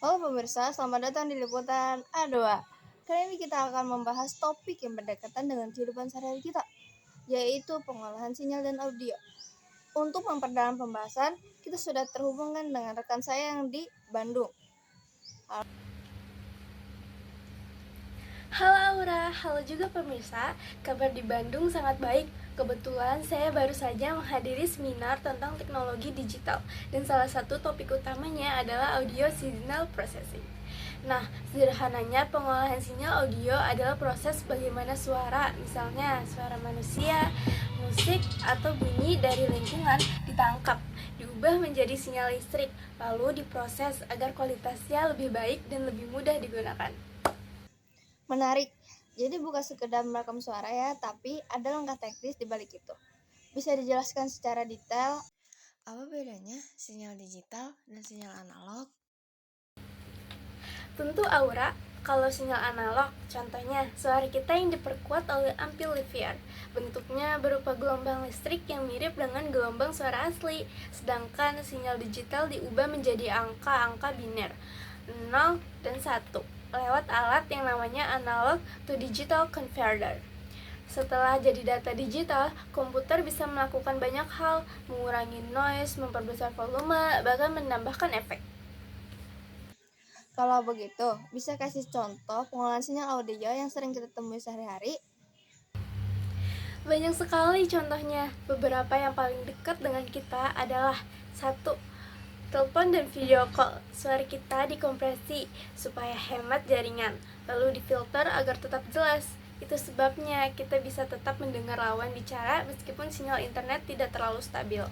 Halo pemirsa, selamat datang di Liputan A2. Kali ini kita akan membahas topik yang berdekatan dengan kehidupan sehari-hari kita, yaitu pengolahan sinyal dan audio. Untuk memperdalam pembahasan, kita sudah terhubungkan dengan rekan saya yang di Bandung. Halo Aura, halo juga pemirsa. Kabar di Bandung sangat baik. Kebetulan saya baru saja menghadiri seminar tentang teknologi digital dan salah satu topik utamanya adalah audio signal processing. Nah, sederhananya pengolahan sinyal audio adalah proses bagaimana suara, misalnya suara manusia, musik, atau bunyi dari lingkungan ditangkap, diubah menjadi sinyal listrik, lalu diproses agar kualitasnya lebih baik dan lebih mudah digunakan. Menarik, jadi bukan sekedar merekam suara ya, tapi ada langkah teknis di balik itu. Bisa dijelaskan secara detail apa bedanya sinyal digital dan sinyal analog? Tentu Aura, kalau sinyal analog, contohnya suara kita yang diperkuat oleh amplifier. Bentuknya berupa gelombang listrik yang mirip dengan gelombang suara asli. Sedangkan sinyal digital diubah menjadi angka-angka biner 0 dan 1 lewat alat yang namanya analog to digital converter. Setelah jadi data digital, komputer bisa melakukan banyak hal, mengurangi noise, memperbesar volume, bahkan menambahkan efek. Kalau begitu, bisa kasih contoh pengolahan sinyal audio yang sering kita temui sehari-hari? Banyak sekali contohnya. Beberapa yang paling dekat dengan kita adalah satu, telepon dan video call. Suara kita dikompresi supaya hemat jaringan, lalu difilter agar tetap jelas. Itu sebabnya kita bisa tetap mendengar lawan bicara meskipun sinyal internet tidak terlalu stabil.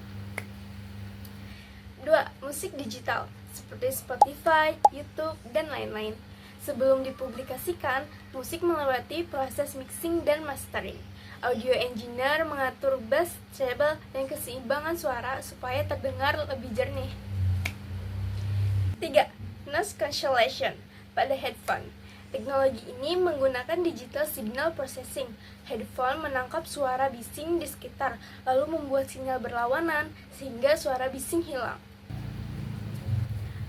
2. Musik digital seperti Spotify, YouTube, dan lain-lain. Sebelum dipublikasikan, musik melewati proses mixing dan mastering. Audio engineer mengatur bass, treble, dan keseimbangan suara supaya terdengar lebih jernih. 3. Noise cancellation pada headphone. Teknologi ini menggunakan digital signal processing. Headphone menangkap suara bising di sekitar, lalu membuat sinyal berlawanan sehingga suara bising hilang.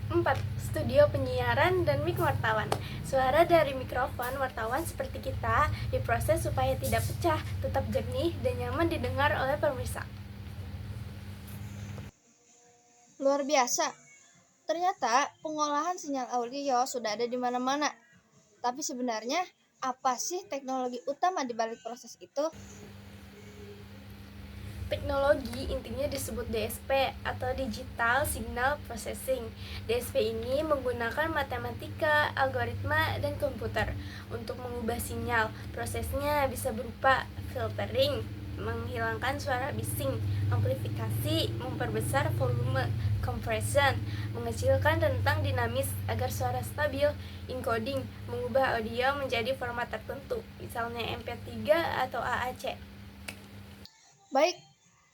4. Studio penyiaran dan mic wartawan. Suara dari mikrofon wartawan seperti kita diproses supaya tidak pecah, tetap jernih dan nyaman didengar oleh pemirsa. Luar biasa. Ternyata pengolahan sinyal audio sudah ada di mana-mana. Tapi sebenarnya apa sih teknologi utama di balik proses itu? Teknologi intinya disebut DSP atau Digital Signal Processing. DSP ini menggunakan matematika, algoritma, dan komputer untuk mengubah sinyal. Prosesnya bisa berupa filtering, menghilangkan suara bising, amplifikasi, memperbesar volume, compression, mengecilkan rentang dinamis agar suara stabil, encoding, mengubah audio menjadi format tertentu, misalnya MP3 atau AAC. Baik,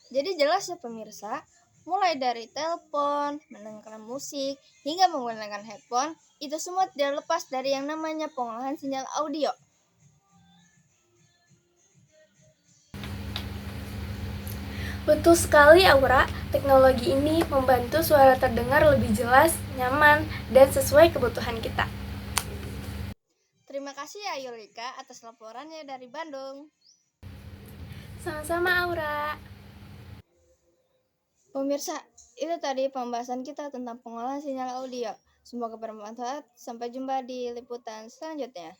jadi jelas ya pemirsa, mulai dari telepon, mendengarkan musik, hingga menggunakan headphone, itu semua tidak lepas dari yang namanya pengolahan sinyal audio. Betul sekali Aura, teknologi ini membantu suara terdengar lebih jelas, nyaman, dan sesuai kebutuhan kita. Terima kasih ya Yulika atas laporannya dari Bandung. Sama-sama Aura. Pemirsa, itu tadi pembahasan kita tentang pengolahan sinyal audio. Semoga bermanfaat. Sampai jumpa di liputan selanjutnya.